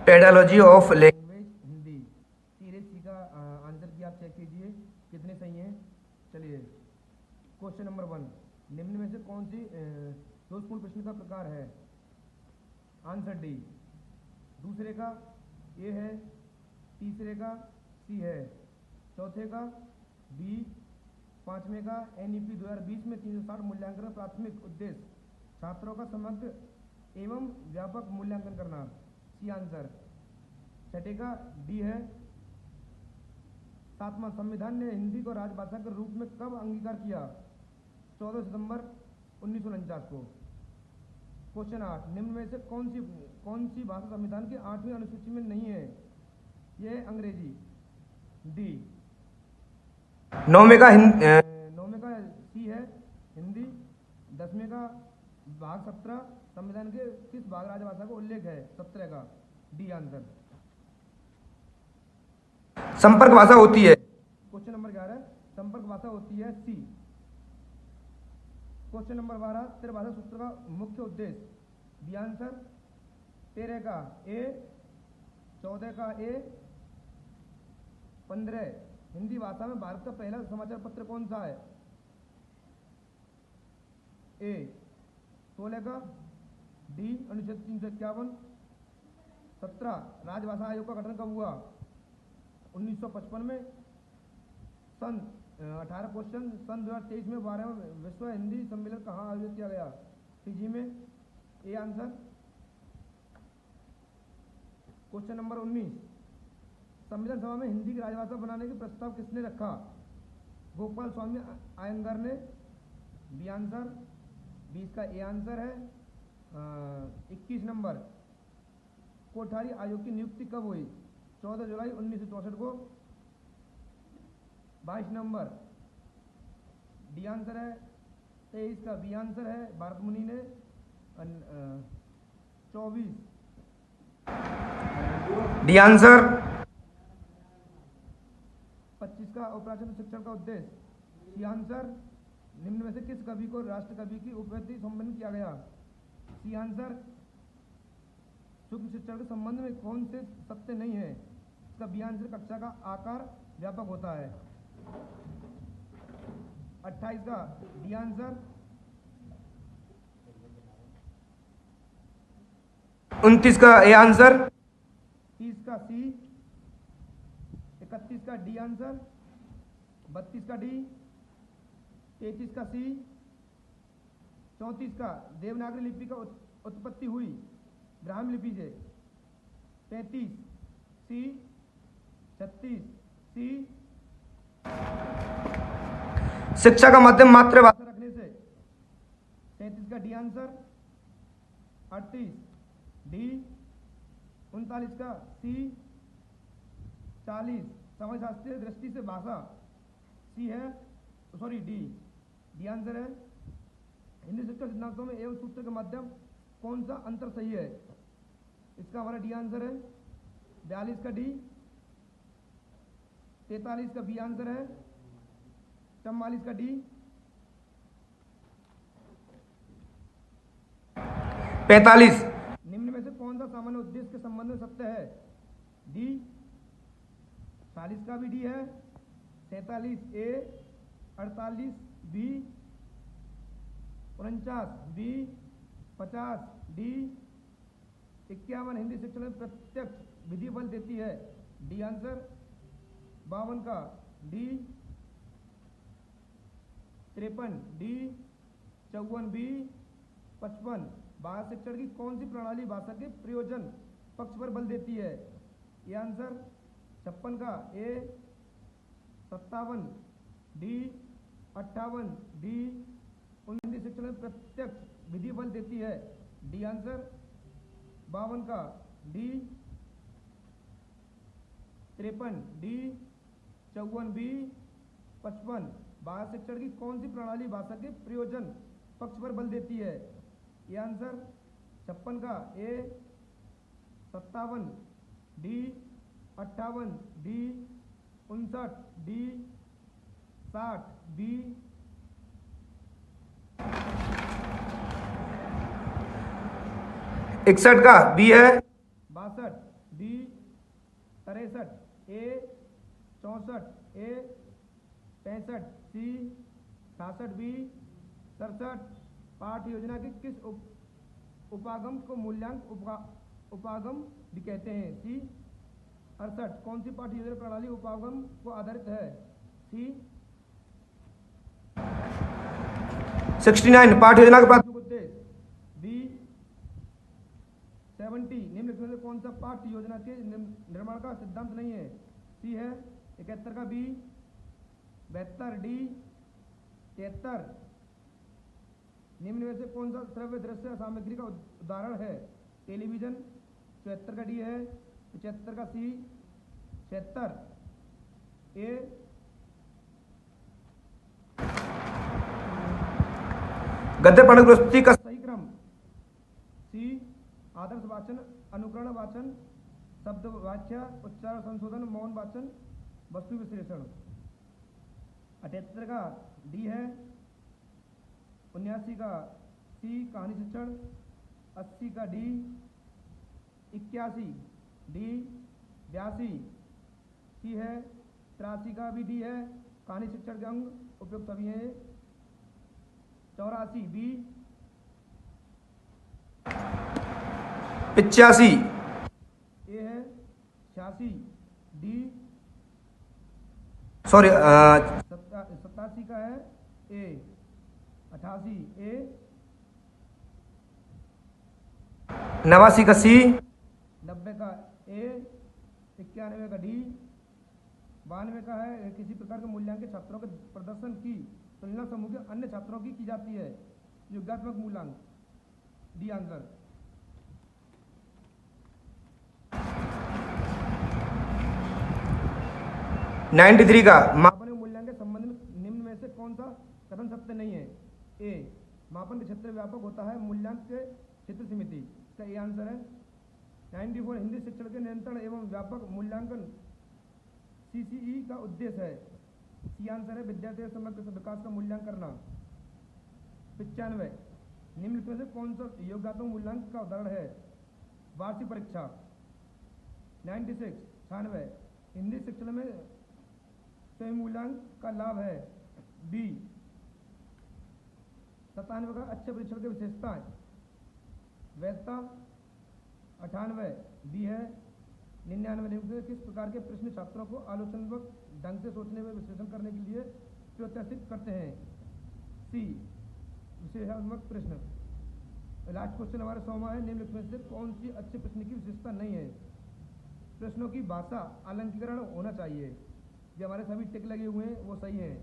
Pedology of language Hindi. Series C का answer की आप चेक कीजिए कितने सही हैं। चलिए क्वेश्चन नंबर 1, निम्न में से कौन सी दोषपूर्ण प्रश्न का प्रकार है? Answer D. दूसरे का ए है, तीसरे का सी है, चौथे का बी, पांचवें का एनईपी 2020 में 360 मूल्यांकन का प्राथमिक उद्देश्य छात्रों का समग्र एवं व्यापक मूल्यांकन करना, सी आंसर। छठे का डी है। सातवां, संविधान ने हिंदी को राजभाषा के रूप में कब अंगीकार किया? 14 सितंबर 1949 को। क्वेश्चन 8, निम्न में से कौन सी भाषा संविधान की 8वीं अनुसूची में नहीं है? यह अंग्रेजी, डी। नौवें का सी है, हिंदी। 10वें का भाग 17 संविधान के किस भाग राजभाषा का उल्लेख है? 17 का, डी आंसर। संपर्क भाषा होती है। क्वेश्चन नंबर 11, संपर्क भाषा होती है, सी। क्वेश्चन नंबर 12, त्रिभाषा सूत्र का मुख्य उद्देश्य, बी आंसर। 13 का ए, 14 का ए, 15 हिंदी भाषा में भारत का पहला समाचार पत्र कौन सा है? ए। 16 का डी, अनुच्छेद 351। 17 राजभाषा आयोग का गठन कब हुआ? 1955 में। सन 18 क्वेश्चन, सन 2023 में 12वां विश्व हिंदी सम्मेलन कहाँ आयोजित किया गया? फिजी में, ए आंसर। क्वेश्चन नंबर 19, संविधान सभा में हिंदी की राजभाषा बनाने के प्रस्ताव किसने रखा? गोपाल स्वामी अयंगार ने, बी आंसर। 20 का ए आंसर है। 21 नंबर, कोठारी आयोग की नियुक्ति कब हुई? 14 जुलाई 1964 को। 22 नंबर, डी आंसर है। 23 का बी आंसर है, भारत मुनि ने। 24 डी आंसर। 25 का औपचारिक शिक्षण का उद्देश्य, सी आंसर। निम्न में से किस कवि को राष्ट्र कवि की उपाधि संबंधित किया गया? C answer. सूक्ष्म शिक्षण के संबंध में कौन से सत्य नहीं है? इसका बी आंसर, कक्षा का आकार व्यापक होता है। 28 का डी आंसर। 29 का ए आंसर। 30 का सी। 31 का डी आंसर। 32 का डी। 33 का सी। 34 का देवनागरी लिपि का उत्पत्ति हुई ब्राह्मी लिपि से, 35 सी। 36 सी। शिक्षा का माध्यम मातृभाषा रखने से, 37 का डी आंसर। 38 डी। 39 का सी। 40 समाजशास्त्रीय दृष्टि से भाषा, सी है, सॉरी डी आंसर है। हिंदी शिक्षा सिद्धांतों में एवं सूत्र के माध्यम कौन सा अंतर सही है? इसका हमारा डी आंसर है। 42 का डी। 43 का बी आंसर है। 44 का डी। 45 निम्न में से कौन सा सामान्य उद्देश्य के संबंध में सत्य है? डी। 40 का भी डी है। 43 ए। 48 बी। 49 बी। 50 डी। 51 हिंदी शिक्षण में प्रत्यक्ष विधि बल देती है, डी आंसर। 52 का डी। 53 डी। 54 बी। 55 भाषा शिक्षण की कौन सी प्रणाली भाषा के प्रयोजन पक्ष पर बल देती है? ये आंसर। 56 का ए। 57 डी। 58 डी। हिंदी शिक्षण में प्रत्यक्ष विधि बल देती है, डी आंसर। 52 का डी। 53 डी। 54 बी। 55 भाषा शिक्षण की कौन सी प्रणाली भाषा के प्रयोजन पक्ष पर बल देती है? ये आंसर। 56 का ए। 57 डी। 58 डी। 59 डी। 60 बी। 61 का बी है। 62 डी 63, ए 64, ए 65, सी 66, बी 67। पाठ योजना के किस उपागम को मूल्यांक उपागम भी कहते हैं? सी 68। कौन सी पाठ योजना प्रणाली उपागम को आधारित है? सी 69 पाठ योजना का प्राथमिक उद्देश्य। बी 70 निम्नलिखित में से कौन सा पाठ योजना के निर्माण का सिद्धांत नहीं है? सी है 71 का बी 72, डी 73। निम्न में से कौन सा श्रव्य दृश्य सामग्री का उदाहरण है? टेलीविजन 74 का डी है, 75 का सी, 76 ए। गद्य पढ़ प्रस्तुति का सही क्रम। सी आदर्श वाचन, अनुकरण वाचन, शब्द व्याख्या, उच्चारण संशोधन, मौन वाचन, वस्तु विश्लेषण। 78 का डी है, 79 का सी कहानी शिक्षण, 80 का डी, 81 डी, 82 सी है, 83 का भी डी है, कहानी शिक्षण के अंग उपयुक्त सभी हैं। 84 बी, 85 ए है, 86 डी, सॉरी 87 का है ए, 88 ए, 89 का सी, 90 का ए, 91 का डी, 92 का है किसी प्रकार के मूल्यांकन छात्रों के प्रदर्शन की तुलना समूह के अन्य छात्रों की जाती है। योगात्मक मूल्यांक डी आंसर। 93 का मापन मूल्यांकन के संबंध में निम्न में से कौन सा कथन सत्य नहीं है? ए मापन के क्षेत्र व्यापक होता है, मूल्यांकन के क्षेत्र सीमित। इसका ए आंसर है। 94 हिंदी शिक्षण के नियंत्रण एवं व्यापक मूल्यांकन CCE का उद्देश्य है। सी आंसर है, विद्यार्थी के समग्र विकास का मूल्यांकन करना। 95 निम्नलिखित में से कौन सा योगात्मक मूल्यांकन का उदाहरण है? वार्षिक परीक्षा। 96 96 हिंदी शिक्षण में स्वयं मूल्यांकन का लाभ है। बी 97 का अच्छे परीक्षण की विशेषताएं वैधता। 98 बी है। 99 किस प्रकार के प्रश्न छात्रों को आलोचनात्मक ढंग से सोचने में विश्लेषण करने के लिए प्रोत्साहित करते हैं? सी विश्लेषणात्मक प्रश्न। लास्ट क्वेश्चन हमारा 100वां है, निम्नलिखित में से कौन सी अच्छे प्रश्न की विशेषता नहीं है? प्रश्नों की भाषा अलंकीकरण होना चाहिए। जो हमारे सभी टिक लगे हुए हैं वो सही हैं।